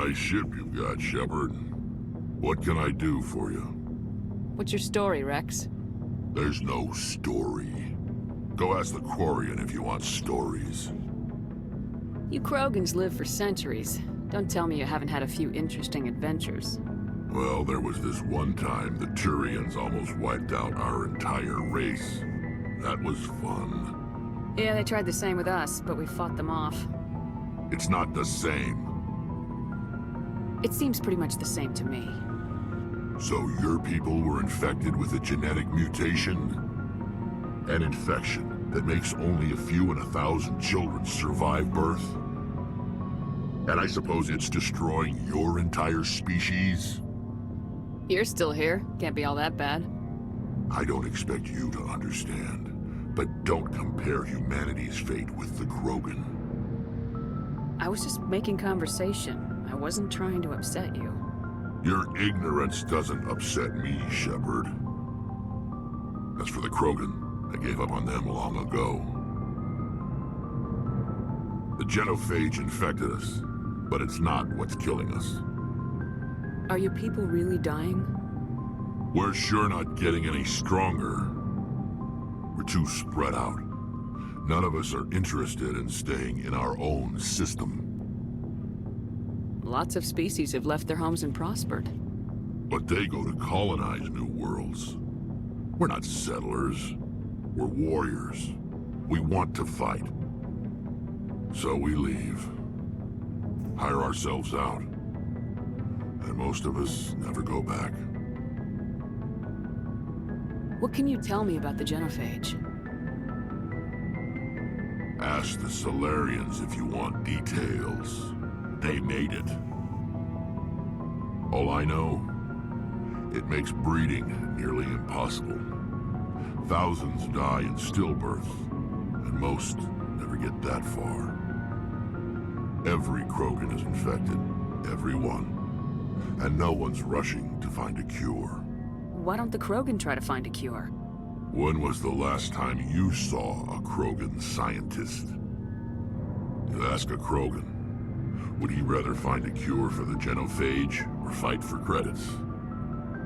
Nice ship you've got, Sheperd. What can I do for you? What's your story, Rex? There's no story. Go ask the Quarian if you want stories. You Krogans live for centuries. Don't tell me you haven't had a few interesting adventures. Well, there was this one time the Turians almost wiped out our entire race. That was fun. Yeah, they tried the same with us, but we fought them off. It's not the same. It seems pretty much the same to me. So your people were infected with a genetic mutation? An infection that makes only a few in 1,000 children survive birth? And I suppose it's destroying your entire species? You're still here. Can't be all that bad. I don't expect you to understand, but don't compare humanity's fate with the Krogan. I was just making conversation. I wasn't trying to upset you. Your ignorance doesn't upset me, Sheperd. As for the Krogan, I gave up on them long ago. The genophage infected us, but it's not what's killing us. Are your people really dying? We're sure not getting any stronger. We're too spread out. None of us are interested in staying in our own system. Lots of species have left their homes and prospered. But they go to colonize new worlds. We're not settlers. We're warriors. We want to fight. So we leave. Hire ourselves out. And most of us never go back. What can you tell me about the genophage? Ask the Solarians if you want details. They made it. All I know, it makes breeding nearly impossible. Thousands die in stillbirth, and most never get that far. Every Krogan is infected, every one. And no one's rushing to find a cure. Why don't the Krogan try to find a cure? When was the last time you saw a Krogan scientist? You ask a Krogan, would he rather find a cure for the genophage or fight for credits?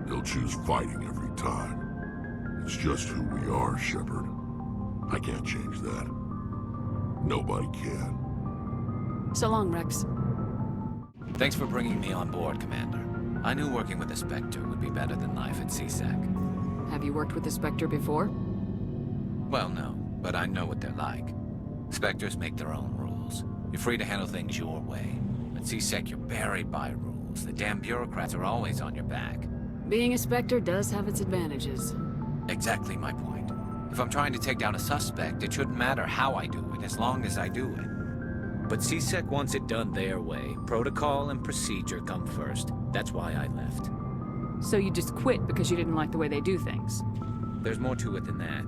He'll choose fighting every time. It's just who we are, Sheperd. I can't change that. Nobody can. So long, Rex. Thanks for bringing me on board, Commander. I knew working with the Spectre would be better than life at CSEC. Have you worked with the Spectre before? Well, no, but I know what they're like. Spectres make their own rules. You're free to handle things your way. At CSEC, you're buried by rules. The damn bureaucrats are always on your back. Being a Spectre does have its advantages. Exactly my point. If I'm trying to take down a suspect, it shouldn't matter how I do it, as long as I do it. But CSEC wants it done their way. Protocol and procedure come first. That's why I left. So you just quit because you didn't like the way they do things? There's more to it than that.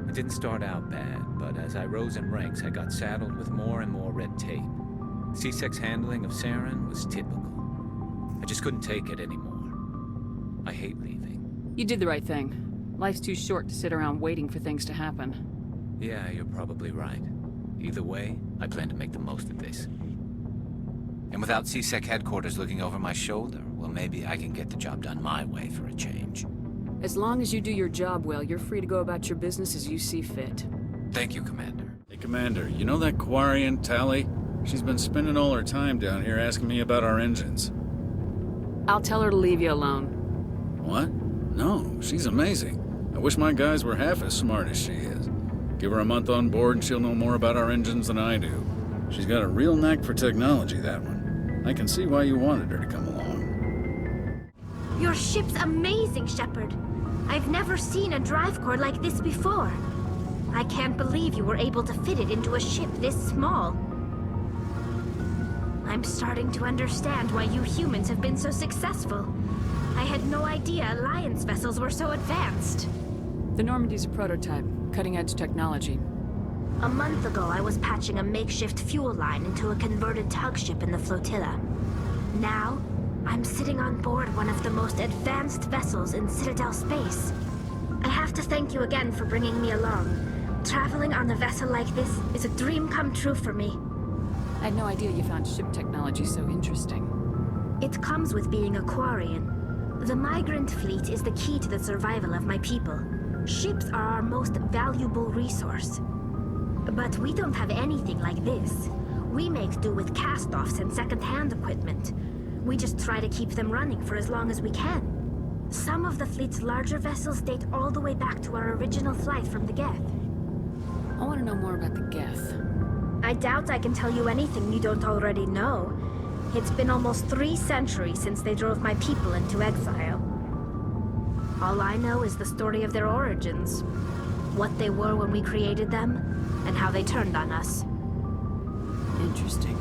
It didn't start out bad, but as I rose in ranks, I got saddled with more and more red tape. CSEC's handling of Saren was typical. I just couldn't take it anymore. I hate leaving. You did the right thing. Life's too short to sit around waiting for things to happen. Yeah, you're probably right. Either way, I plan to make the most of this. And without CSEC headquarters looking over my shoulder, well, maybe I can get the job done my way for a change. As long as you do your job well, you're free to go about your business as you see fit. Thank you, Commander. Hey, Commander, you know that Quarian, Tally? She's been spending all her time down here asking me about our engines. I'll tell her to leave you alone. What? No, she's amazing. I wish my guys were half as smart as she is. Give her a month on board and she'll know more about our engines than I do. She's got a real knack for technology, that one. I can see why you wanted her to come along. Your ship's amazing, Sheperd. I've never seen a drive core like this before. I can't believe you were able to fit it into a ship this small. I'm starting to understand why you humans have been so successful. I had no idea Alliance vessels were so advanced. The Normandy's a prototype, cutting-edge technology. A month ago, I was patching a makeshift fuel line into a converted tug ship in the flotilla. Now, I'm sitting on board one of the most advanced vessels in Citadel space. I have to thank you again for bringing me along. Traveling on a vessel like this is a dream come true for me. I had no idea you found ship technology so interesting. It comes with being a Quarian. The migrant fleet is the key to the survival of my people. Ships are our most valuable resource. But we don't have anything like this. We make do with cast-offs and second-hand equipment. We just try to keep them running for as long as we can. Some of the fleet's larger vessels date all the way back to our original flight from the Geth. I want to know more about the Geth. I doubt I can tell you anything you don't already know. It's been almost 3 centuries since they drove my people into exile. All I know is the story of their origins. What they were when we created them, and how they turned on us. Interesting.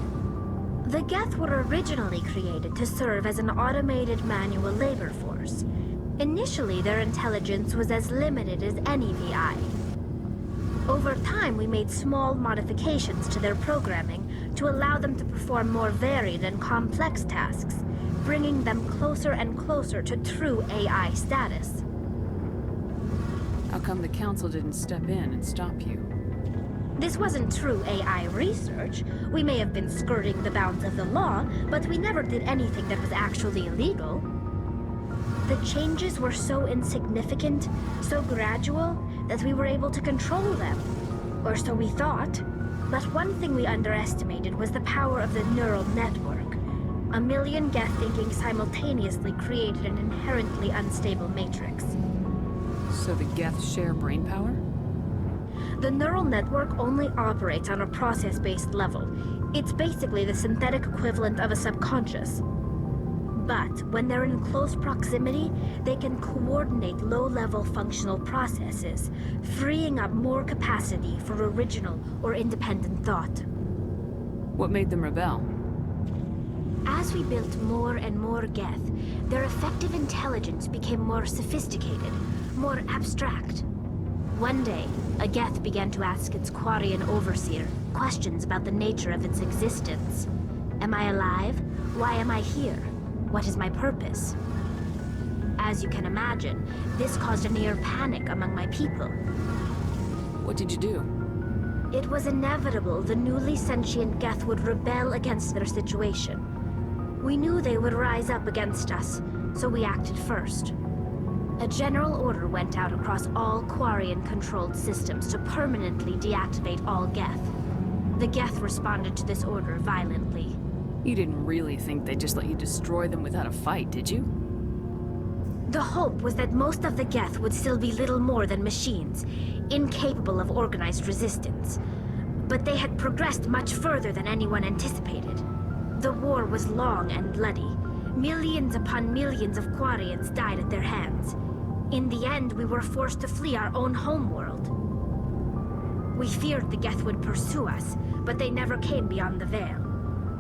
The Geth were originally created to serve as an automated manual labor force. Initially, their intelligence was as limited as any VI. Over time, we made small modifications to their programming to allow them to perform more varied and complex tasks, bringing them closer and closer to true AI status. How come the Council didn't step in and stop you? This wasn't true AI research. We may have been skirting the bounds of the law, but we never did anything that was actually illegal. The changes were so insignificant, so gradual, that we were able to control them. Or so we thought. But one thing we underestimated was the power of the neural network. 1 million Geth thinking simultaneously created an inherently unstable matrix. So the Geth share brain power? The neural network only operates on a process-based level. It's basically the synthetic equivalent of a subconscious. But when they're in close proximity, they can coordinate low-level functional processes, freeing up more capacity for original or independent thought. What made them rebel? As we built more and more Geth, their effective intelligence became more sophisticated, more abstract. One day, a Geth began to ask its Quarian overseer questions about the nature of its existence. Am I alive? Why am I here? What is my purpose? As you can imagine, this caused a near panic among my people. What did you do? It was inevitable the newly sentient Geth would rebel against their situation. We knew they would rise up against us, so we acted first. A general order went out across all Quarian-controlled systems to permanently deactivate all Geth. The Geth responded to this order violently. You didn't really think they'd just let you destroy them without a fight, did you? The hope was that most of the Geth would still be little more than machines, incapable of organized resistance. But they had progressed much further than anyone anticipated. The war was long and bloody. Millions upon millions of Quarians died at their hands. In the end, we were forced to flee our own homeworld. We feared the Geth would pursue us, but they never came beyond the Veil.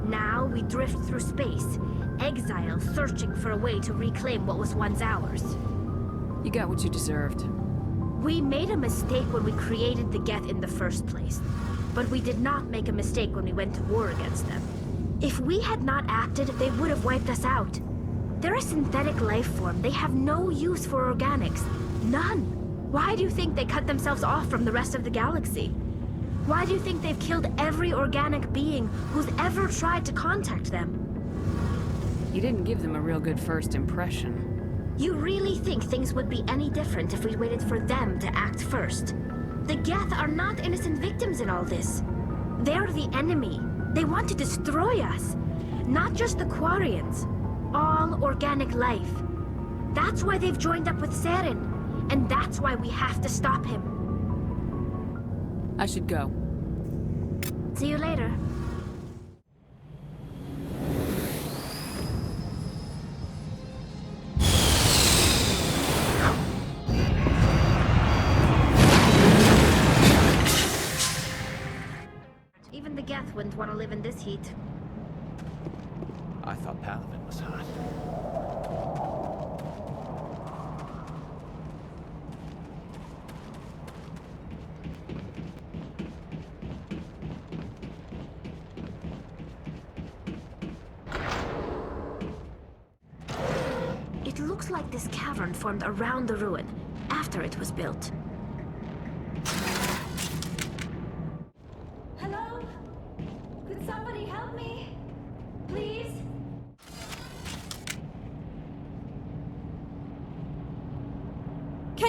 Now we drift through space, exile searching for a way to reclaim what was once ours. You got what you deserved. We made a mistake when we created the Geth in the first place, but we did not make a mistake when we went to war against them. If we had not acted, they would have wiped us out. They're a synthetic life form. They have no use for organics. None. Why do you think they cut themselves off from the rest of the galaxy? Why do you think they've killed every organic being who's ever tried to contact them? You didn't give them a real good first impression. You really think things would be any different if we waited for them to act first? The Geth are not innocent victims in all this. They're the enemy. They want to destroy us. Not just the Quarians. All organic life. That's why they've joined up with Seren. And that's why we have to stop him. I should go. See you later. Even the Geth wouldn't want to live in this heat. I thought Paladin was hot. It looks like this cavern formed around the ruin, after it was built. Hello? Could somebody help me? Please?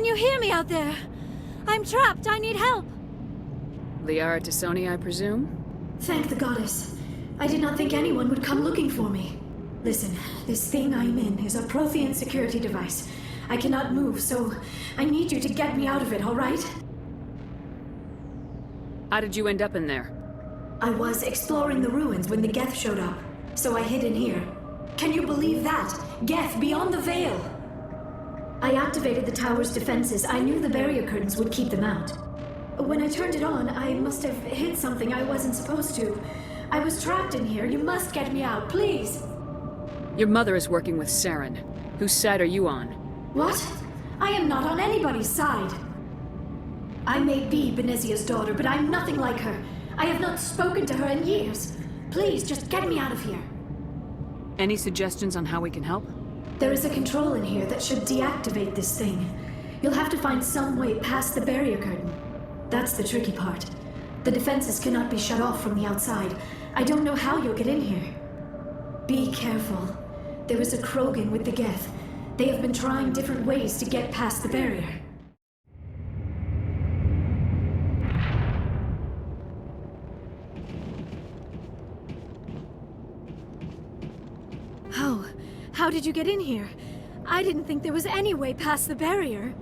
Can you hear me out there? I'm trapped. I need help. Liara Tassoni, I presume? Thank the goddess. I did not think anyone would come looking for me. Listen, this thing I'm in is a Prothean security device. I cannot move, so I need you to get me out of it, all right? How did you end up in there? I was exploring the ruins when the Geth showed up, so I hid in here. Can you believe that? Geth, beyond the veil! I activated the tower's defenses. I knew the barrier curtains would keep them out. When I turned it on, I must have hit something I wasn't supposed to. I was trapped in here. You must get me out, please! Your mother is working with Saren. Whose side are you on? What? I am not on anybody's side. I may be Benezia's daughter, but I'm nothing like her. I have not spoken to her in years. Please, just get me out of here. Any suggestions on how we can help? There is a control in here that should deactivate this thing. You'll have to find some way past the barrier curtain. That's the tricky part. The defenses cannot be shut off from the outside. I don't know how you'll get in here. Be careful. There is a Krogan with the Geth. They have been trying different ways to get past the barrier. How did you get in here? I didn't think there was any way past the barrier.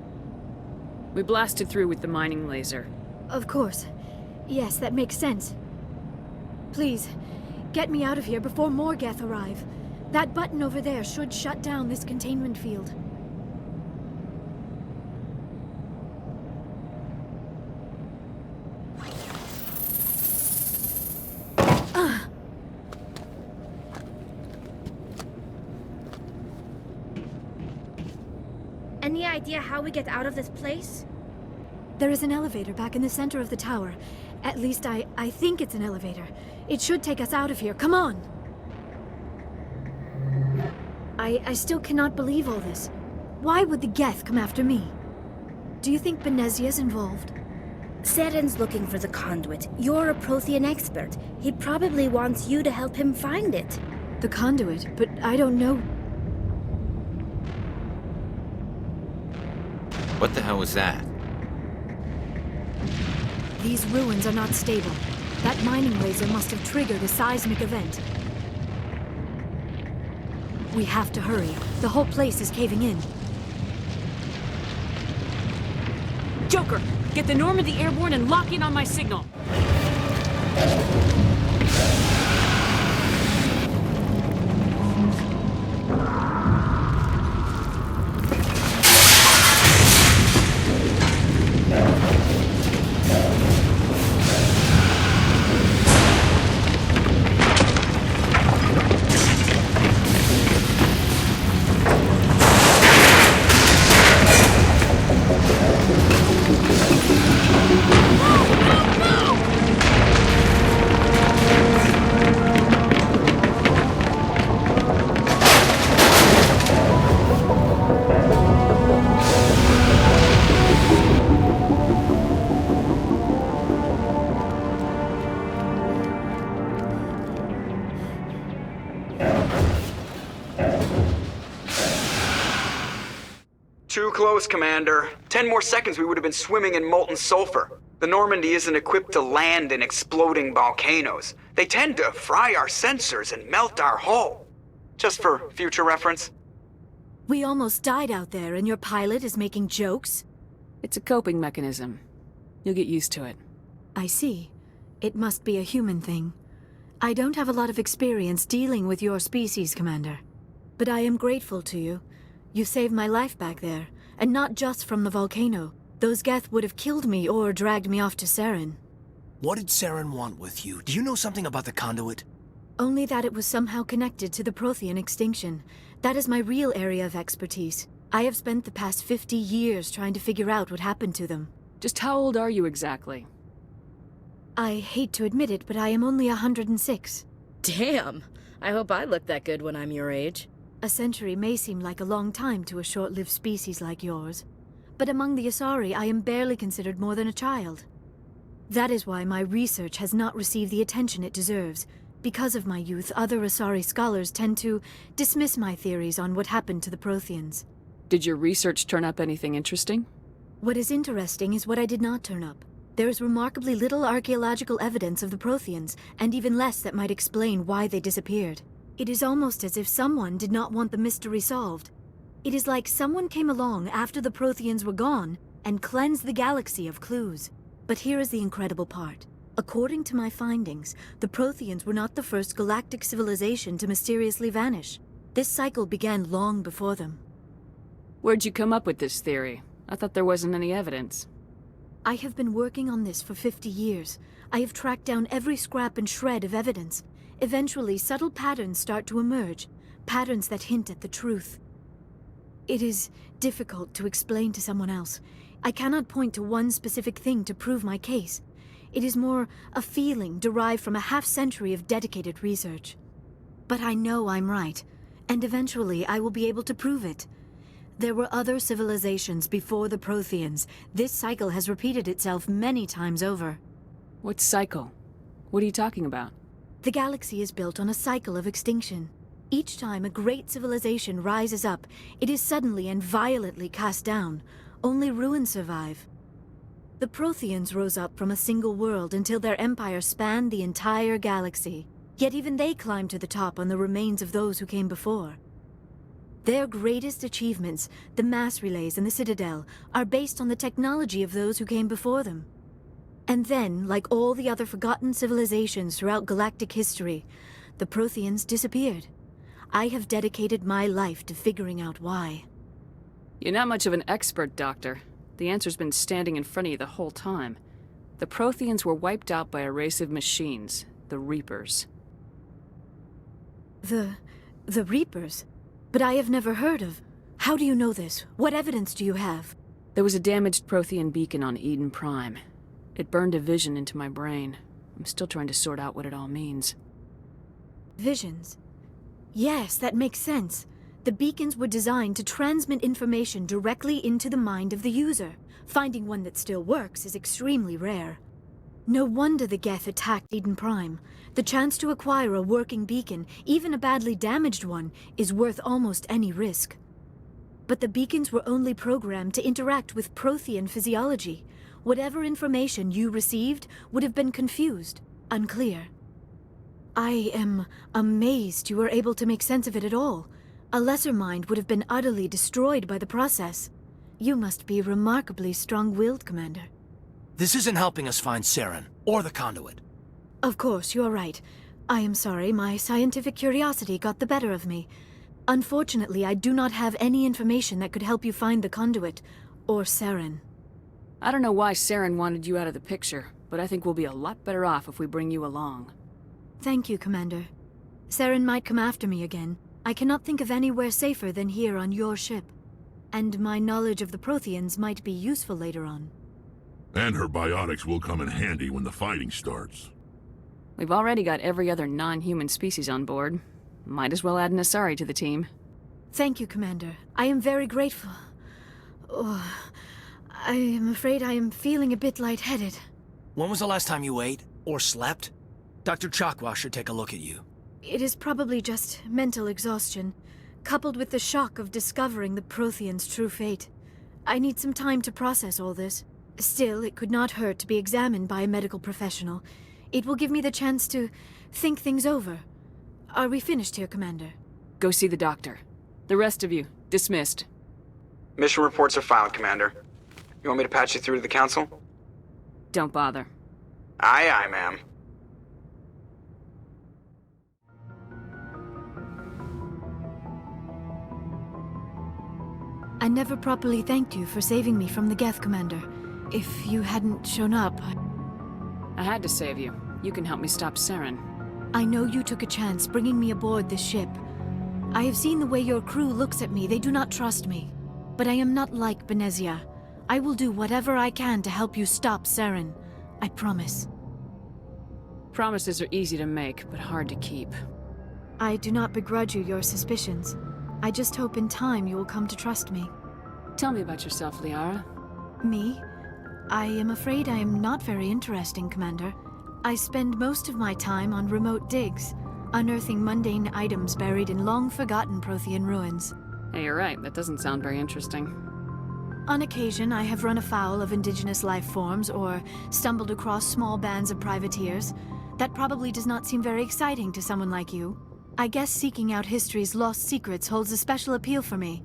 We blasted through with the mining laser. Of course. Yes, that makes sense. Please, get me out of here before more Geth arrive. That button over there should shut down this containment field. Any idea how we get out of this place? There is an elevator back in the center of the tower. At least I think it's an elevator. It should take us out of here. Come on! I still cannot believe all this. Why would the Geth come after me? Do you think Benezia's involved? Saren's looking for the conduit. You're a Prothean expert. He probably wants you to help him find it. The conduit? But I don't know. What the hell was that? These ruins are not stable. That mining laser must have triggered a seismic event. We have to hurry. The whole place is caving in. Joker! Get the Normandy airborne and lock in on my signal! Too close, Commander. 10 more seconds we would have been swimming in molten sulfur. The Normandy isn't equipped to land in exploding volcanoes. They tend to fry our sensors and melt our hull. Just for future reference. We almost died out there, and your pilot is making jokes? It's a coping mechanism. You'll get used to it. I see. It must be a human thing. I don't have a lot of experience dealing with your species, Commander. But I am grateful to you. You saved my life back there, and not just from the volcano. Those Geth would have killed me or dragged me off to Saren. What did Saren want with you? Do you know something about the conduit? Only that it was somehow connected to the Prothean extinction. That is my real area of expertise. I have spent the past 50 years trying to figure out what happened to them. Just how old are you exactly? I hate to admit it, but I am only 106. Damn! I hope I look that good when I'm your age. A century may seem like a long time to a short-lived species like yours. But among the Asari, I am barely considered more than a child. That is why my research has not received the attention it deserves. Because of my youth, other Asari scholars tend to dismiss my theories on what happened to the Protheans. Did your research turn up anything interesting? What is interesting is what I did not turn up. There is remarkably little archaeological evidence of the Protheans, and even less that might explain why they disappeared. It is almost as if someone did not want the mystery solved. It is like someone came along after the Protheans were gone and cleansed the galaxy of clues. But here is the incredible part. According to my findings, the Protheans were not the first galactic civilization to mysteriously vanish. This cycle began long before them. Where'd you come up with this theory? I thought there wasn't any evidence. I have been working on this for 50 years. I have tracked down every scrap and shred of evidence. Eventually, subtle patterns start to emerge, patterns that hint at the truth. It is difficult to explain to someone else. I cannot point to one specific thing to prove my case. It is more a feeling derived from a half-century of dedicated research. But I know I'm right, and eventually I will be able to prove it. There were other civilizations before the Protheans. This cycle has repeated itself many times over. What cycle? What are you talking about? The galaxy is built on a cycle of extinction. Each time a great civilization rises up, it is suddenly and violently cast down. Only ruins survive. The Protheans rose up from a single world until their empire spanned the entire galaxy. Yet even they climbed to the top on the remains of those who came before. Their greatest achievements, the mass relays and the Citadel, are based on the technology of those who came before them. And then, like all the other forgotten civilizations throughout galactic history, the Protheans disappeared. I have dedicated my life to figuring out why. You're not much of an expert, Doctor. The answer's been standing in front of you the whole time. The Protheans were wiped out by a race of machines, the Reapers. The Reapers? But I have never heard of. How do you know this? What evidence do you have? There was a damaged Prothean beacon on Eden Prime. It burned a vision into my brain. I'm still trying to sort out what it all means. Visions? Yes, that makes sense. The beacons were designed to transmit information directly into the mind of the user. Finding one that still works is extremely rare. No wonder the Geth attacked Eden Prime. The chance to acquire a working beacon, even a badly damaged one, is worth almost any risk. But the beacons were only programmed to interact with Prothean physiology. Whatever information you received would have been confused, unclear. I am amazed you were able to make sense of it at all. A lesser mind would have been utterly destroyed by the process. You must be remarkably strong-willed, Commander. This isn't helping us find Saren, or the conduit. Of course, you're right. I am sorry, my scientific curiosity got the better of me. Unfortunately, I do not have any information that could help you find the conduit, or Saren. I don't know why Saren wanted you out of the picture, but I think we'll be a lot better off if we bring you along. Thank you, Commander. Saren might come after me again. I cannot think of anywhere safer than here on your ship. And my knowledge of the Protheans might be useful later on. And her biotics will come in handy when the fighting starts. We've already got every other non-human species on board. Might as well add an Asari to the team. Thank you, Commander. I am very grateful. Oh, I am afraid I am feeling a bit lightheaded. When was the last time you ate, or slept? Dr. Chakwa should take a look at you. It is probably just mental exhaustion, coupled with the shock of discovering the Protheans' true fate. I need some time to process all this. Still, it could not hurt to be examined by a medical professional. It will give me the chance to think things over. Are we finished here, Commander? Go see the doctor. The rest of you, dismissed. Mission reports are filed, Commander. You want me to patch you through to the Council? Don't bother. Aye, aye, ma'am. I never properly thanked you for saving me from the Geth, Commander. If you hadn't shown up, I had to save you. You can help me stop Saren. I know you took a chance bringing me aboard this ship. I have seen the way your crew looks at me. They do not trust me. But I am not like Benezia. I will do whatever I can to help you stop Saren. I promise. Promises are easy to make, but hard to keep. I do not begrudge you your suspicions. I just hope in time you will come to trust me. Tell me about yourself, Liara. Me? I am afraid I am not very interesting, Commander. I spend most of my time on remote digs, unearthing mundane items buried in long-forgotten Prothean ruins. Hey, you're right. That doesn't sound very interesting. On occasion, I have run afoul of indigenous life forms or stumbled across small bands of privateers. That probably does not seem very exciting to someone like you. I guess seeking out history's lost secrets holds a special appeal for me.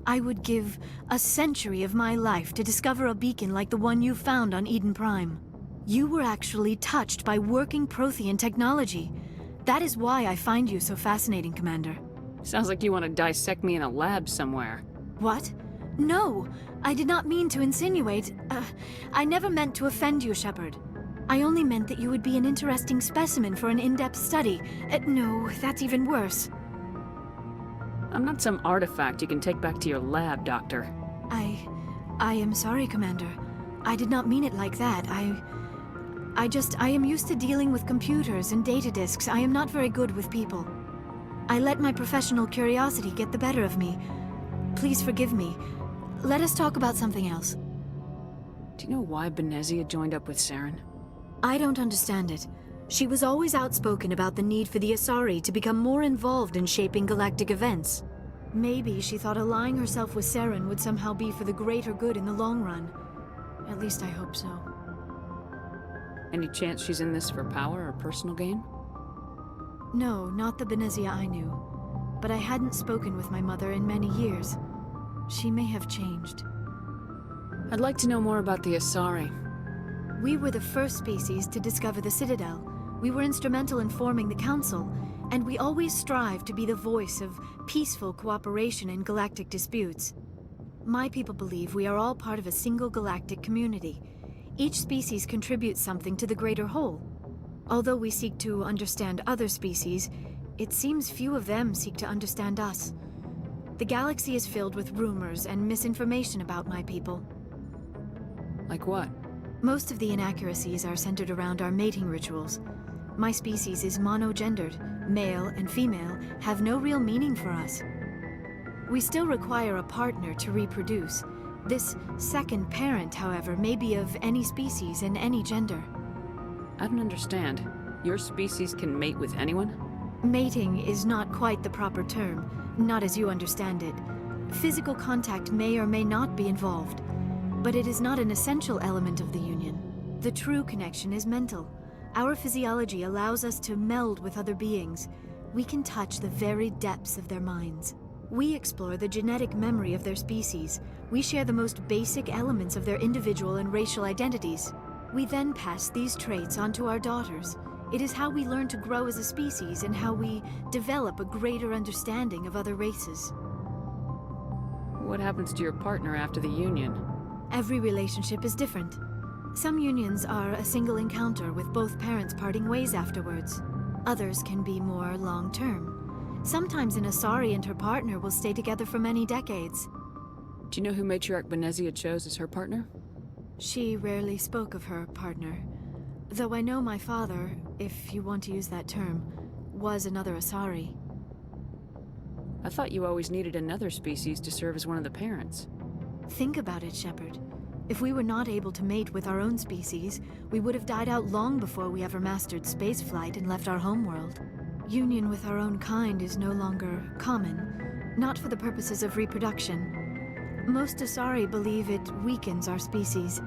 I would give a century of my life to discover a beacon like the one you found on Eden Prime. You were actually touched by working Prothean technology. That is why I find you so fascinating, Commander. Sounds like you want to dissect me in a lab somewhere. What? No, I did not mean to insinuate. I never meant to offend you, Sheperd. I only meant that you would be an interesting specimen for an in-depth study. No, that's even worse. I'm not some artifact you can take back to your lab, Doctor. I am sorry, Commander. I did not mean it like that. I am used to dealing with computers and data disks. I am not very good with people. I let my professional curiosity get the better of me. Please forgive me. Let us talk about something else. Do you know why Benezia joined up with Saren? I don't understand it. She was always outspoken about the need for the Asari to become more involved in shaping galactic events. Maybe she thought allying herself with Saren would somehow be for the greater good in the long run. At least I hope so. Any chance she's in this for power or personal gain? No, not the Benezia I knew. But I hadn't spoken with my mother in many years. She may have changed. I'd like to know more about the Asari. We were the first species to discover the Citadel. We were instrumental in forming the Council, and we always strive to be the voice of peaceful cooperation in galactic disputes. My people believe we are all part of a single galactic community. Each species contributes something to the greater whole. Although we seek to understand other species, it seems few of them seek to understand us. The galaxy is filled with rumors and misinformation about my people. Like what? Most of the inaccuracies are centered around our mating rituals. My species is monogendered. Male and female have no real meaning for us. We still require a partner to reproduce. This second parent, however, may be of any species and any gender. I don't understand. Your species can mate with anyone? Mating is not quite the proper term, not as you understand it. Physical contact may or may not be involved, but it is not an essential element of the union. The true connection is mental. Our physiology allows us to meld with other beings. We can touch the very depths of their minds. We explore the genetic memory of their species. We share the most basic elements of their individual and racial identities. We then pass these traits on to our daughters. It is how we learn to grow as a species and how we develop a greater understanding of other races. What happens to your partner after the union? Every relationship is different. Some unions are a single encounter with both parents parting ways afterwards. Others can be more long-term. Sometimes an Asari and her partner will stay together for many decades. Do you know who Matriarch Benezia chose as her partner? She rarely spoke of her partner. Though I know my father, if you want to use that term, was another Asari. I thought you always needed another species to serve as one of the parents. Think about it, Sheperd. If we were not able to mate with our own species, we would have died out long before we ever mastered spaceflight and left our homeworld. Union with our own kind is no longer common, not for the purposes of reproduction. Most Asari believe it weakens our species.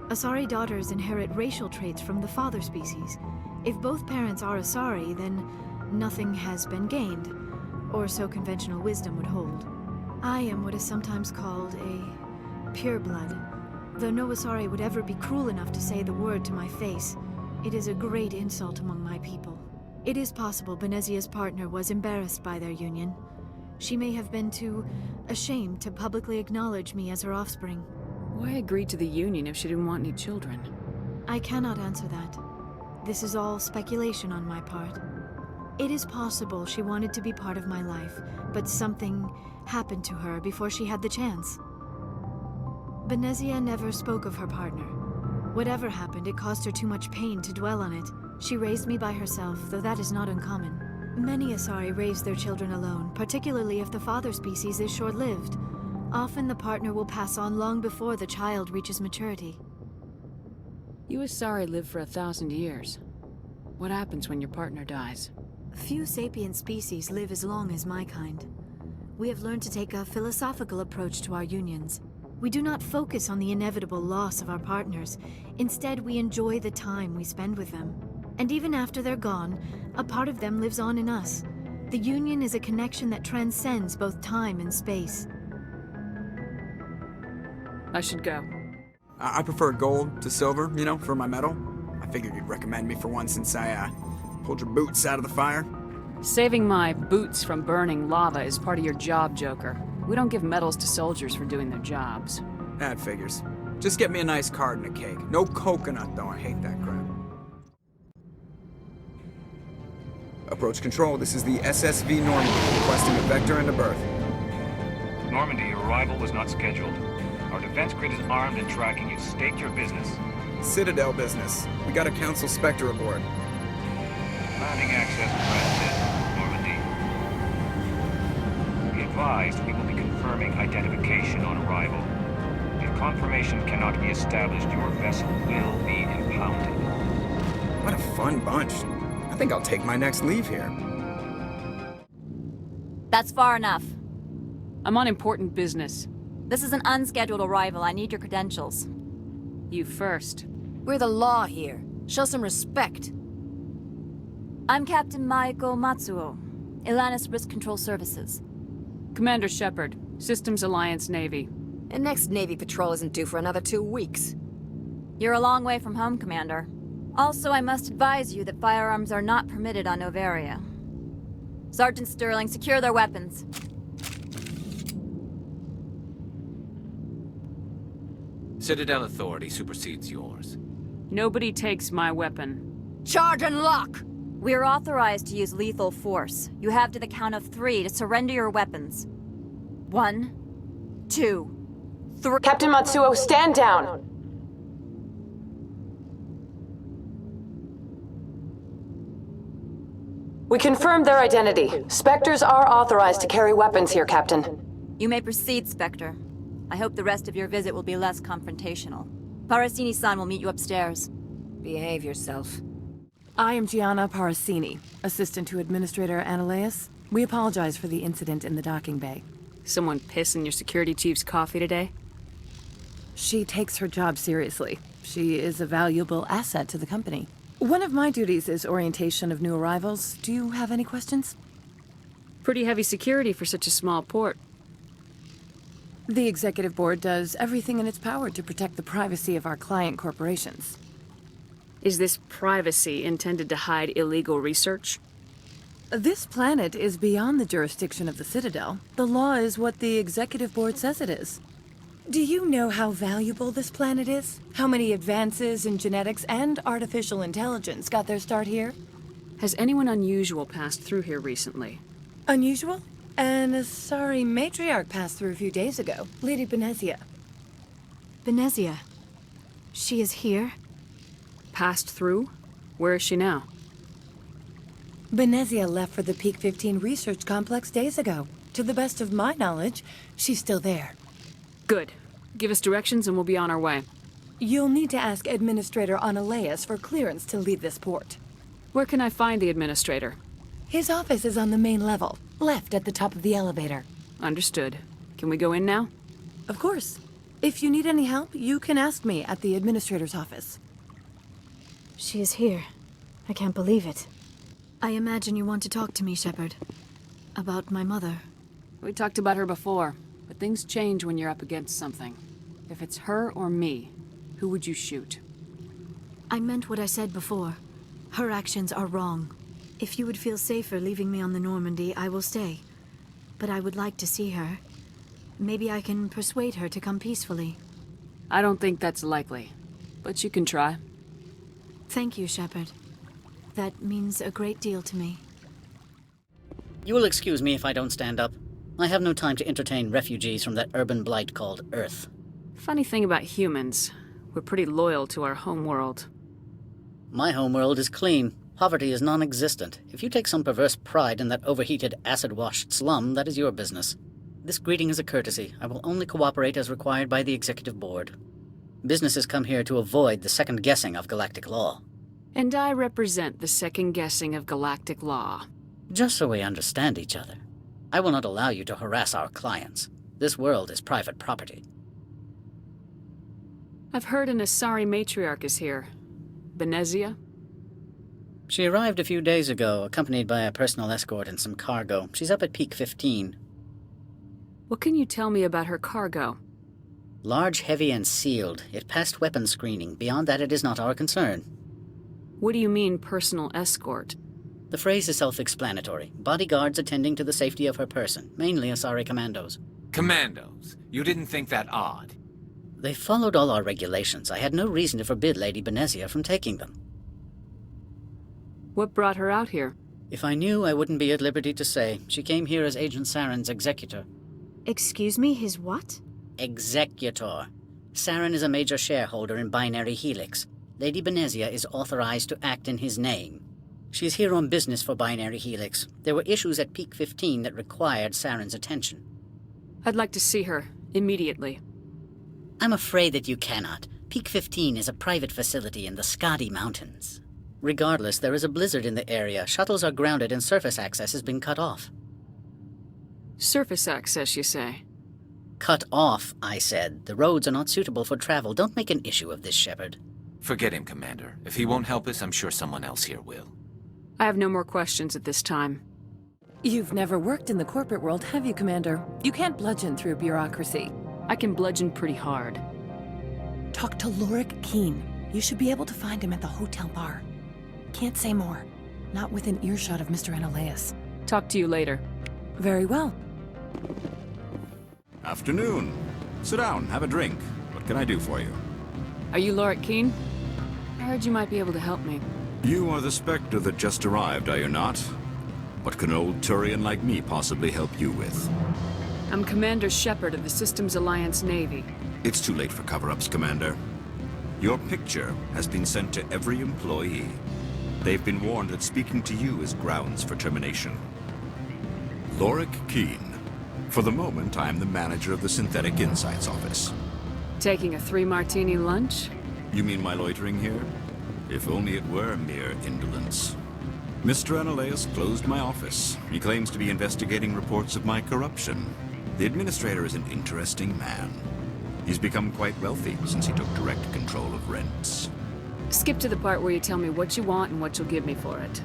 Asari daughters inherit racial traits from the father species. If both parents are Asari, then nothing has been gained, or so conventional wisdom would hold. I am what is sometimes called a pureblood. Though no Asari would ever be cruel enough to say the word to my face, it is a great insult among my people. It is possible Benezia's partner was embarrassed by their union. She may have been too ashamed to publicly acknowledge me as her offspring. Why agree to the union if she didn't want any children? I cannot answer that. This is all speculation on my part. It is possible she wanted to be part of my life, but something happened to her before she had the chance. Benezia never spoke of her partner. Whatever happened, it caused her too much pain to dwell on it. She raised me by herself, though that is not uncommon. Many Asari raise their children alone, particularly if the father species is short-lived. Often the partner will pass on long before the child reaches maturity. You Asari live for 1,000 years. What happens when your partner dies? Few sapient species live as long as my kind. We have learned to take a philosophical approach to our unions. We do not focus on the inevitable loss of our partners. Instead, we enjoy the time we spend with them. And even after they're gone, a part of them lives on in us. The union is a connection that transcends both time and space. I should go. I prefer gold to silver, for my metal. I figured you'd recommend me for one since I pulled your boots out of the fire. Saving my boots from burning lava is part of your job, Joker. We don't give medals to soldiers for doing their jobs. That figures. Just get me a nice card and a cake. No coconut, though. I hate that crap. Approach control. This is the SSV Normandy, requesting a vector and a berth. Normandy, your arrival was not scheduled. Our defense grid is armed and tracking you. State your business. Citadel business. We got a Council Spectre aboard. Landing access granted, Normandy. Be advised, we will be confirming identification on arrival. If confirmation cannot be established, your vessel will be impounded. What a fun bunch. I think I'll take my next leave here. That's far enough. I'm on important business. This is an unscheduled arrival. I need your credentials. You first. We're the law here. Show some respect. I'm Captain Maiko Matsuo, Ilanis Risk Control Services. Commander Sheperd, Systems Alliance Navy. And next Navy patrol isn't due for another 2 weeks. You're a long way from home, Commander. Also, I must advise you that firearms are not permitted on Noveria. Sergeant Sterling, secure their weapons. Citadel authority supersedes yours. Nobody takes my weapon. Charge and lock! We're authorized to use lethal force. You have to the count of 3 to surrender your weapons. 1, 2, 3. Captain Matsuo, stand down! We confirmed their identity. Spectres are authorized to carry weapons here, Captain. You may proceed, Spectre. I hope the rest of your visit will be less confrontational. Parasini-san will meet you upstairs. Behave yourself. I am Gianna Parasini, assistant to Administrator Ananias. We apologize for the incident in the docking bay. Someone piss in your security chief's coffee today? She takes her job seriously. She is a valuable asset to the company. One of my duties is orientation of new arrivals. Do you have any questions? Pretty heavy security for such a small port. The Executive Board does everything in its power to protect the privacy of our client corporations. Is this privacy intended to hide illegal research? This planet is beyond the jurisdiction of the Citadel. The law is what the Executive Board says it is. Do you know how valuable this planet is? How many advances in genetics and artificial intelligence got their start here? Has anyone unusual passed through here recently? Unusual? An Asari matriarch passed through a few days ago. Lady Benezia. Benezia? She is here? Passed through? Where is she now? Benezia left for the Peak 15 research complex days ago. To the best of my knowledge, she's still there. Good. Give us directions and we'll be on our way. You'll need to ask Administrator Ananias for clearance to leave this port. Where can I find the Administrator? His office is on the main level, left at the top of the elevator. Understood. Can we go in now? Of course. If you need any help, you can ask me at the Administrator's office. She is here. I can't believe it. I imagine you want to talk to me, Sheperd. About my mother. We talked about her before, but things change when you're up against something. If it's her or me, who would you shoot? I meant what I said before. Her actions are wrong. If you would feel safer leaving me on the Normandy, I will stay. But I would like to see her. Maybe I can persuade her to come peacefully. I don't think that's likely, but you can try. Thank you, Sheperd. That means a great deal to me. You will excuse me if I don't stand up. I have no time to entertain refugees from that urban blight called Earth. Funny thing about humans, we're pretty loyal to our homeworld. My homeworld is clean. Poverty is non-existent. If you take some perverse pride in that overheated, acid-washed slum, that is your business. This greeting is a courtesy. I will only cooperate as required by the Executive Board. Businesses come here to avoid the second-guessing of galactic law. And I represent the second-guessing of galactic law. Just so we understand each other. I will not allow you to harass our clients. This world is private property. I've heard an Asari matriarch is here. Venezia? She arrived a few days ago, accompanied by a personal escort and some cargo. She's up at Peak 15. What can you tell me about her cargo? Large, heavy, and sealed. It passed weapons screening. Beyond that, it is not our concern. What do you mean, personal escort? The phrase is self-explanatory. Bodyguards attending to the safety of her person, mainly Asari commandos. Commandos? You didn't think that odd? They followed all our regulations. I had no reason to forbid Lady Venezia from taking them. What brought her out here? If I knew, I wouldn't be at liberty to say. She came here as Agent Saren's executor. Excuse me, his what? Executor. Saren is a major shareholder in Binary Helix. Lady Venezia is authorized to act in his name. She's here on business for Binary Helix. There were issues at Peak 15 that required Saren's attention. I'd like to see her, immediately. I'm afraid that you cannot. Peak 15 is a private facility in the Skadi Mountains. Regardless, there is a blizzard in the area. Shuttles are grounded and surface access has been cut off. Surface access, you say? Cut off, I said. The roads are not suitable for travel. Don't make an issue of this, Sheperd. Forget him, Commander. If he won't help us, I'm sure someone else here will. I have no more questions at this time. You've never worked in the corporate world, have you, Commander? You can't bludgeon through bureaucracy. I can bludgeon pretty hard. Talk to Lorik Keene. You should be able to find him at the hotel bar. Can't say more. Not within earshot of Mr. Analeas. Talk to you later. Very well. Afternoon. Sit down, have a drink. What can I do for you? Are you Lorik Keene? I heard you might be able to help me. You are the Spectre that just arrived, are you not? What can an old Turian like me possibly help you with? I'm Commander Sheperd of the Systems Alliance Navy. It's too late for cover-ups, Commander. Your picture has been sent to every employee. They've been warned that speaking to you is grounds for termination. Lorik Keene. For the moment, I am the manager of the Synthetic Insights Office. Taking a 3-martini lunch? You mean my loitering here? If only it were mere indolence. Mr. Analeas closed my office. He claims to be investigating reports of my corruption. The administrator is an interesting man. He's become quite wealthy since he took direct control of rents. Skip to the part where you tell me what you want and what you'll give me for it.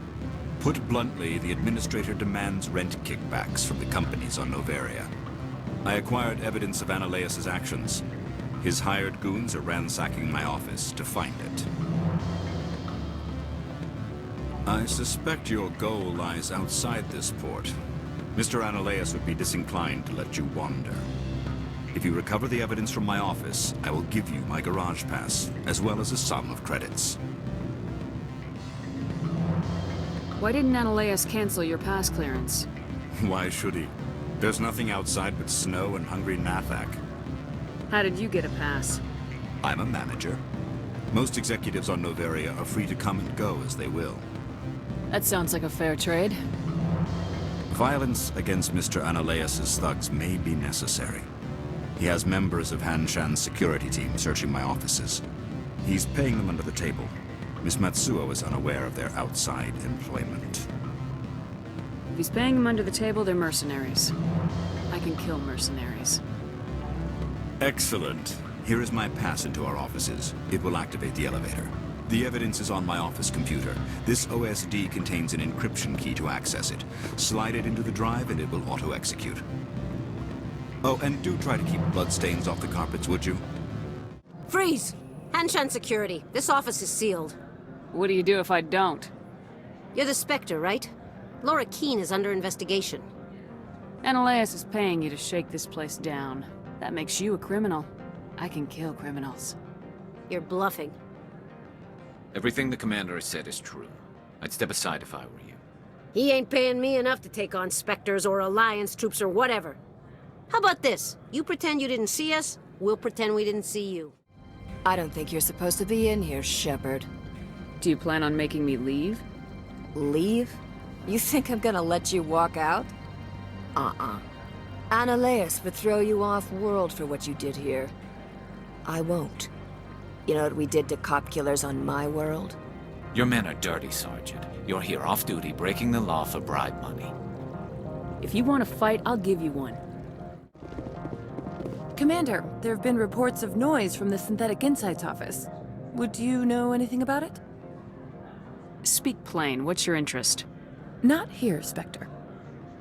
Put bluntly, the administrator demands rent kickbacks from the companies on Noveria. I acquired evidence of Analeas' actions. His hired goons are ransacking my office to find it. I suspect your goal lies outside this port. Mr. Analeas would be disinclined to let you wander. If you recover the evidence from my office, I will give you my garage pass, as well as a sum of credits. Why didn't Analeas cancel your pass clearance? Why should he? There's nothing outside but snow and hungry Nathak. How did you get a pass? I'm a manager. Most executives on Noveria are free to come and go as they will. That sounds like a fair trade. Violence against Mr. Analeas' thugs may be necessary. He has members of Hanshan's security team searching my offices. He's paying them under the table. Miss Matsuo is unaware of their outside employment. If he's paying them under the table, they're mercenaries. I can kill mercenaries. Excellent. Here is my pass into our offices. It will activate the elevator. The evidence is on my office computer. This OSD contains an encryption key to access it. Slide it into the drive and it will auto-execute. Oh, and do try to keep bloodstains off the carpets, would you? Freeze! Hanshan security. This office is sealed. What do you do if I don't? You're the Spectre, right? Lorik Keene is under investigation. Analeas is paying you to shake this place down. That makes you a criminal. I can kill criminals. You're bluffing. Everything the Commander has said is true. I'd step aside if I were you. He ain't paying me enough to take on Spectres or Alliance troops or whatever. How about this? You pretend you didn't see us, we'll pretend we didn't see you. I don't think you're supposed to be in here, Sheperd. Do you plan on making me leave? Leave? You think I'm gonna let you walk out? Analeas would throw you off-world for what you did here. I won't. You know what we did to cop killers on my world? Your men are dirty, Sergeant. You're here off-duty, breaking the law for bribe money. If you want to fight, I'll give you one. Commander, there have been reports of noise from the Synthetic Insights office. Would you know anything about it? Speak plain. What's your interest? Not here, Spectre.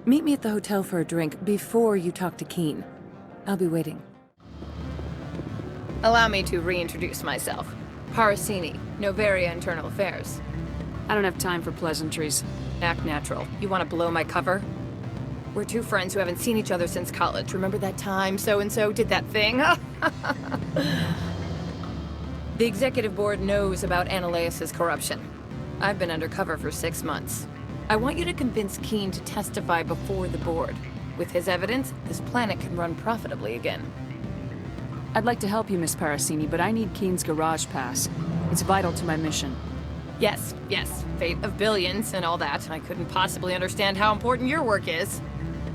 Meet me at the hotel for a drink before you talk to Keen. I'll be waiting. Allow me to reintroduce myself. Parasini, Noveria Internal Affairs. I don't have time for pleasantries. Act natural. You want to blow my cover? We're two friends who haven't seen each other since college. Remember that time so-and-so did that thing? The executive board knows about Ananias' corruption. I've been undercover for 6 months. I want you to convince Keen to testify before the board. With his evidence, this planet can run profitably again. I'd like to help you, Miss Parasini, but I need Keen's garage pass. It's vital to my mission. Yes, fate of billions and all that. I couldn't possibly understand how important your work is.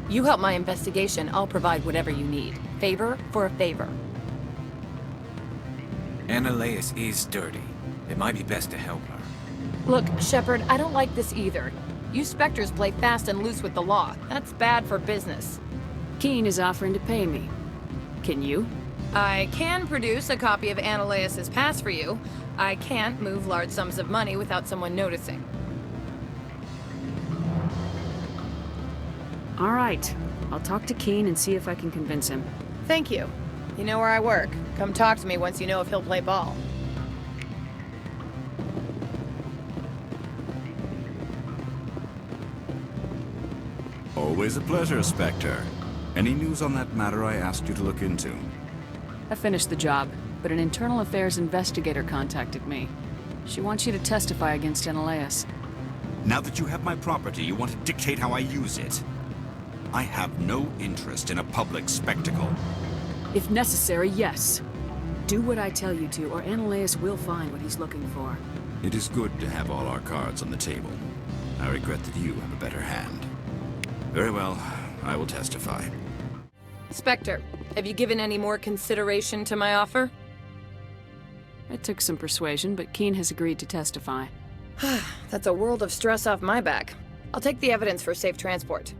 You help my investigation, I'll provide whatever you need. Favor for a favor. Ananias is dirty. It might be best to help her. Look, Sheperd, I don't like this either. You Spectres play fast and loose with the law. That's bad for business. Keen is offering to pay me. Can you? I can produce a copy of Ananias' pass for you. I can't move large sums of money without someone noticing. All right. I'll talk to Keen and see if I can convince him. Thank you. You know where I work. Come talk to me once you know if he'll play ball. Always a pleasure, Spectre. Any news on that matter I asked you to look into? I finished the job, but an internal affairs investigator contacted me. She wants you to testify against Ananias. Now that you have my property, you want to dictate how I use it. I have no interest in a public spectacle. If necessary, yes. Do what I tell you to, or Ananias will find what he's looking for. It is good to have all our cards on the table. I regret that you have a better hand. Very well, I will testify. Spectre, have you given any more consideration to my offer? It took some persuasion, but Keen has agreed to testify. That's a world of stress off my back. I'll take the evidence for safe transport.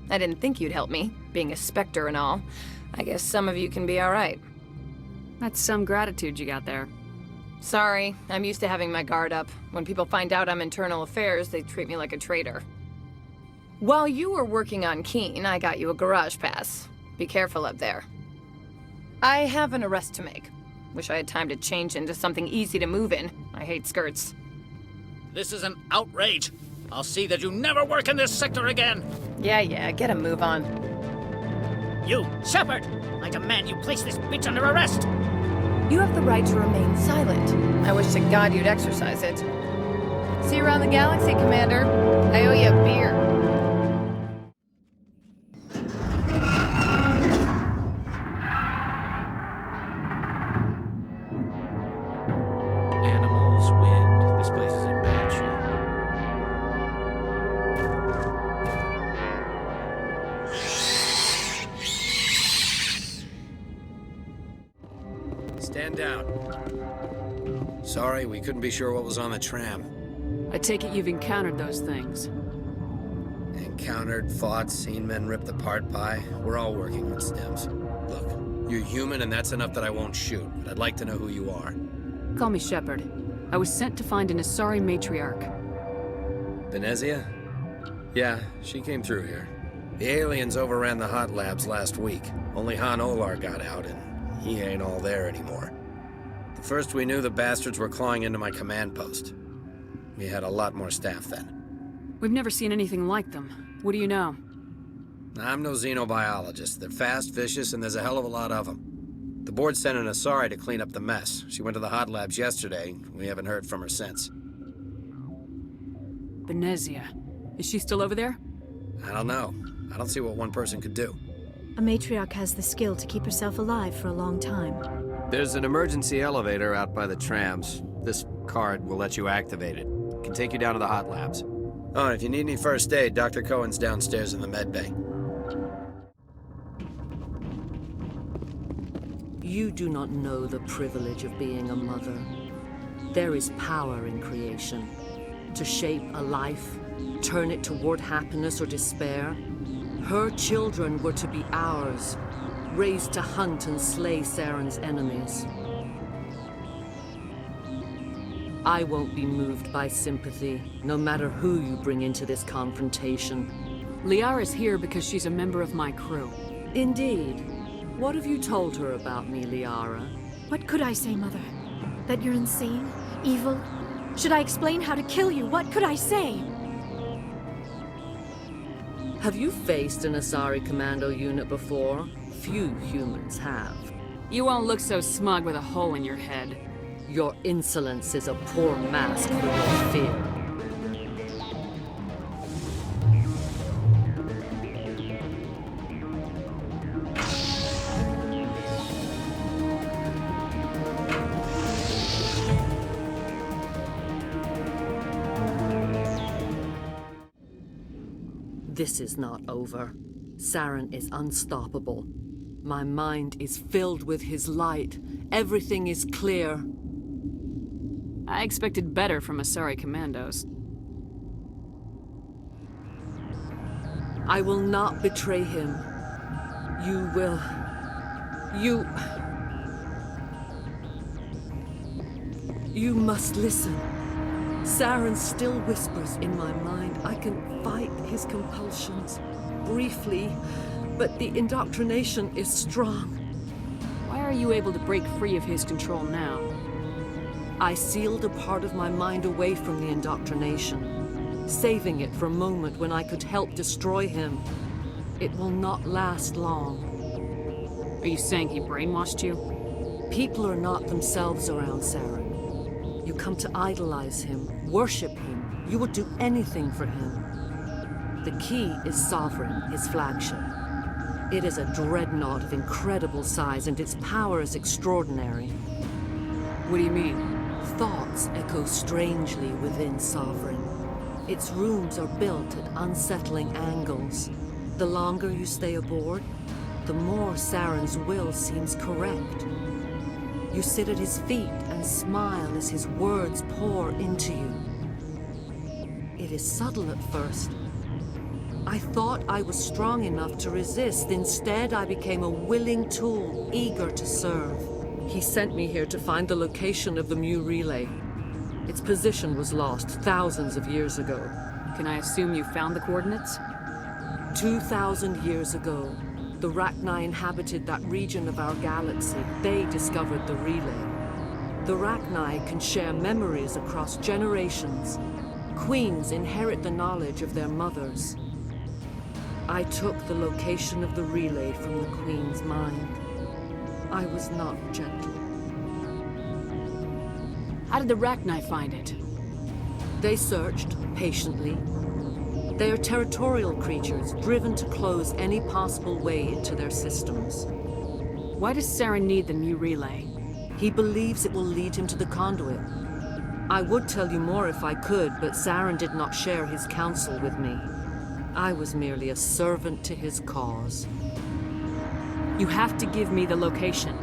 I didn't think you'd help me, being a Spectre and all. I guess some of you can be alright. That's some gratitude you got there. Sorry, I'm used to having my guard up. When people find out I'm internal affairs, they treat me like a traitor. While you were working on Keen, I got you a garage pass. Be careful up there. I have an arrest to make. Wish I had time to change into something easy to move in. I hate skirts. This is an outrage. I'll see that you never work in this sector again. Yeah, get a move on. You, Sheperd! I demand you place this bitch under arrest! You have the right to remain silent. I wish to God you'd exercise it. See you around the galaxy, Commander. I owe you a beer. Animals, wind. This place is in bad shape. Stand down. Sorry, we couldn't be sure what was on the tram. I take it you've encountered those things. Encountered, fought, seen men ripped apart by. We're all working on stems. Look, you're human and that's enough that I won't shoot, but I'd like to know who you are. Call me Sheperd. I was sent to find an Asari matriarch. Venezia? Yeah, she came through here. The aliens overran the hot labs last week. Only Han Olar got out and he ain't all there anymore. The first we knew, the bastards were clawing into my command post. We had a lot more staff then. We've never seen anything like them. What do you know? I'm no xenobiologist. They're fast, vicious, and there's a hell of a lot of them. The board sent an Asari to clean up the mess. She went to the hot labs yesterday. We haven't heard from her since. Venezia. Is she still over there? I don't know. I don't see what one person could do. A matriarch has the skill to keep herself alive for a long time. There's an emergency elevator out by the trams. This card will let you activate it. Can take you down to the hot labs. Oh, and if you need any first aid, Dr. Cohen's downstairs in the med bay. You do not know the privilege of being a mother. There is power in creation. To shape a life, turn it toward happiness or despair. Her children were to be ours. raised to hunt and slay Saren's enemies. I won't be moved by sympathy, no matter who you bring into this confrontation. Liara's here because she's a member of my crew. Indeed. What have you told her about me, Liara? What could I say, Mother? That you're insane? Evil? Should I explain how to kill you? What could I say? Have you faced an Asari commando unit before? Few humans have. You won't look so smug with a hole in your head. Your insolence is a poor mask for your fear. This is not over. Saren is unstoppable. My mind is filled with his light. Everything is clear. I expected better from Asari commandos. I will not betray him. You will. You must listen. Saren still whispers in my mind. I can fight his compulsions, briefly, but the indoctrination is strong. Why are you able to break free of his control now? I sealed a part of my mind away from the indoctrination, saving it for a moment when I could help destroy him. It will not last long. Are you saying he brainwashed you? People are not themselves around Saren. You come to idolize him, worship him. You would do anything for him. The key is Sovereign, his flagship. It is a dreadnought of incredible size, and its power is extraordinary. What do you mean? Thoughts echo strangely within Sovereign. Its rooms are built at unsettling angles. The longer you stay aboard, the more Saren's will seems correct. You sit at his feet and smile as his words pour into you. It is subtle at first. I thought I was strong enough to resist. Instead, I became a willing tool, eager to serve. He sent me here to find the location of the Mu relay. Its position was lost thousands of years ago. Can I assume you found the coordinates? 2,000 years ago, the Rachni inhabited that region of our galaxy. They discovered the relay. The Rachni can share memories across generations. Queens inherit the knowledge of their mothers. I took the location of the relay from the Queen's mind. I was not gentle. How did the Rachni find it? They searched, patiently. They are territorial creatures, driven to close any possible way into their systems. Why does Saren need the Mu relay? He believes it will lead him to the conduit. I would tell you more if I could, but Saren did not share his counsel with me. I was merely a servant to his cause. You have to give me the location.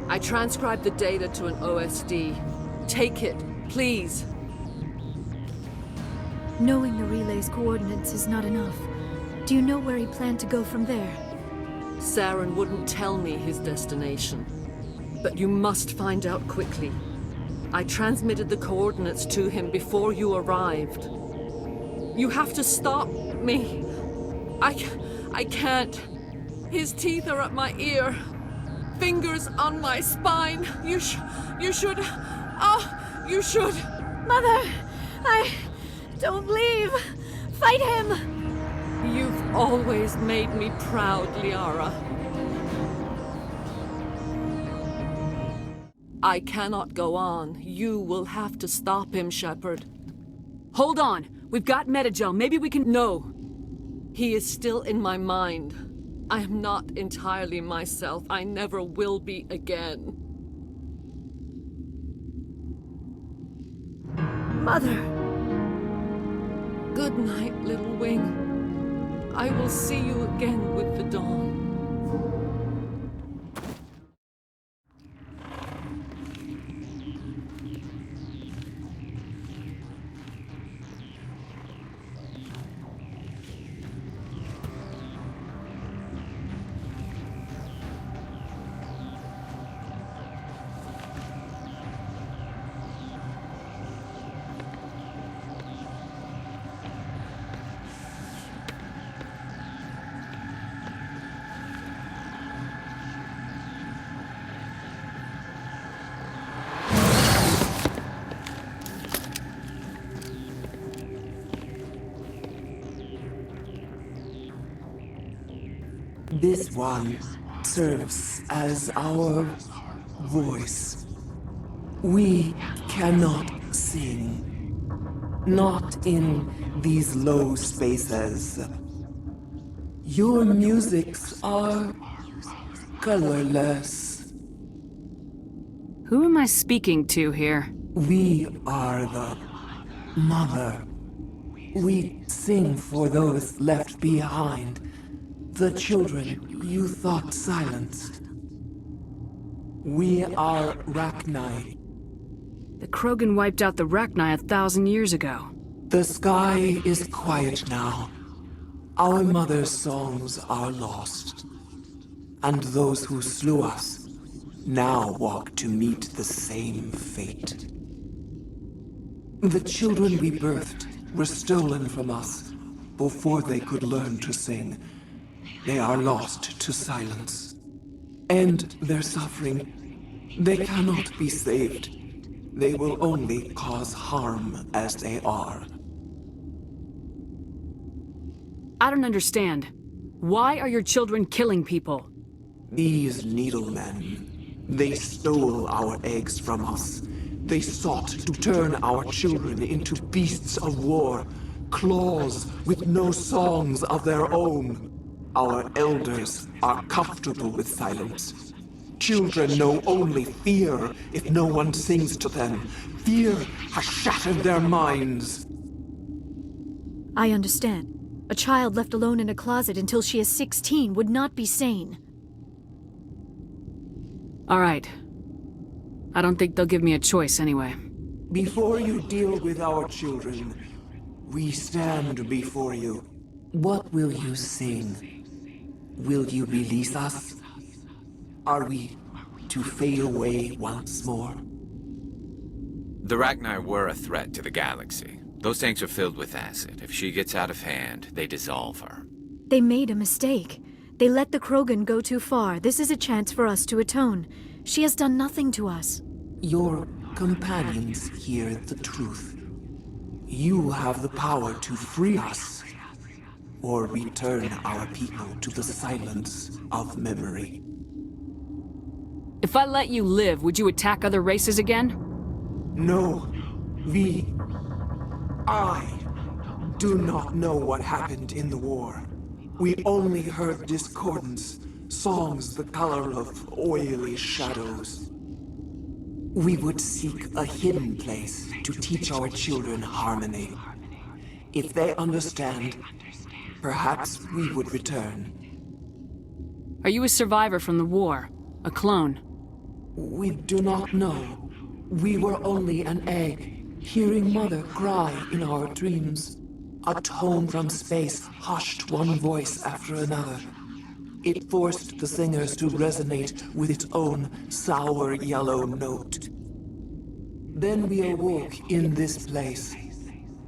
I transcribed the data to an OSD. Take it, please. Knowing the relay's coordinates is not enough. Do you know where he planned to go from there? Saren wouldn't tell me his destination. But you must find out quickly. I transmitted the coordinates to him before you arrived. You have to stop me. I can't. His teeth are at my ear. Fingers on my spine. You should. Oh, you should. Mother, don't leave. Fight him. You've always made me proud, Liara. I cannot go on. You will have to stop him, Sheperd. Hold on. We've got Metagel. Maybe we can... No. He is still in my mind. I am not entirely myself. I never will be again. Mother. Good night, little wing. I will see you again with the dawn. This one serves as our voice. We cannot sing. Not in these low spaces. Your musics are colorless. Who am I speaking to here? We are the mother. We sing for those left behind. The children you thought silenced. We are Rachni. The Krogan wiped out the Rachni 1,000 years ago. The sky is quiet now. Our mother's songs are lost. And those who slew us now walk to meet the same fate. The children we birthed were stolen from us before they could learn to sing. They are lost to silence. And their suffering, they cannot be saved. They will only cause harm as they are. I don't understand. Why are your children killing people? These needlemen, they stole our eggs from us. They sought to turn our children into beasts of war, claws with no songs of their own. Our elders are comfortable with silence. Children know only fear if no one sings to them. Fear has shattered their minds. I understand. A child left alone in a closet until she is 16 would not be sane. All right. I don't think they'll give me a choice anyway. Before you deal with our children, we stand before you. What will you sing? Will you release us? Are we to fade away once more? The Rachni were a threat to the galaxy. Those tanks are filled with acid. If she gets out of hand, they dissolve her. They made a mistake. They let the Krogan go too far. This is a chance for us to atone. She has done nothing to us. Your companions hear the truth. You have the power to free us, or return our people to the silence of memory. If I let you live, would you attack other races again? No. I do not know what happened in the war. We only heard discordance, songs the color of oily shadows. We would seek a hidden place to teach our children harmony. If they understand, perhaps we would return. Are you a survivor from the war? A clone? We do not know. We were only an egg, hearing Mother cry in our dreams. A tone from space hushed one voice after another. It forced the singers to resonate with its own sour yellow note. Then we awoke in this place,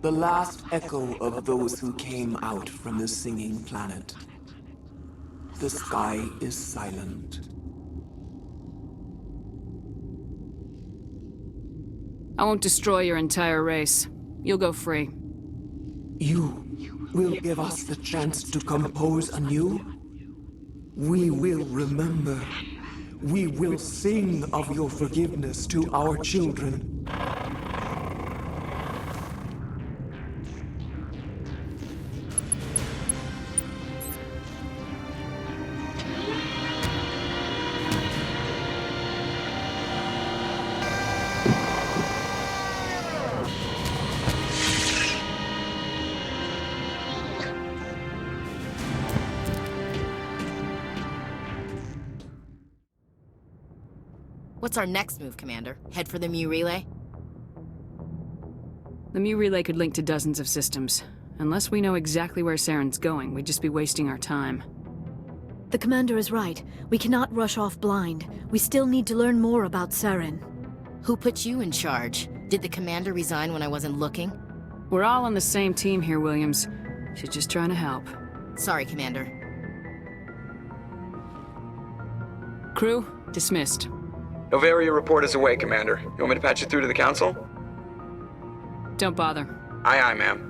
the last echo of those who came out from the singing planet. The sky is silent. I won't destroy your entire race. You'll go free. You will give us the chance to compose anew? We will remember. We will sing of your forgiveness to our children. What's our next move, Commander? Head for the Mu Relay? The Mu Relay could link to dozens of systems. Unless we know exactly where Saren's going, we'd just be wasting our time. The Commander is right. We cannot rush off blind. We still need to learn more about Saren. Who put you in charge? Did the Commander resign when I wasn't looking? We're all on the same team here, Williams. She's just trying to help. Sorry, Commander. Crew, dismissed. Noveria report is away, Commander. You want me to patch you through to the Council? Don't bother. Aye, aye, ma'am.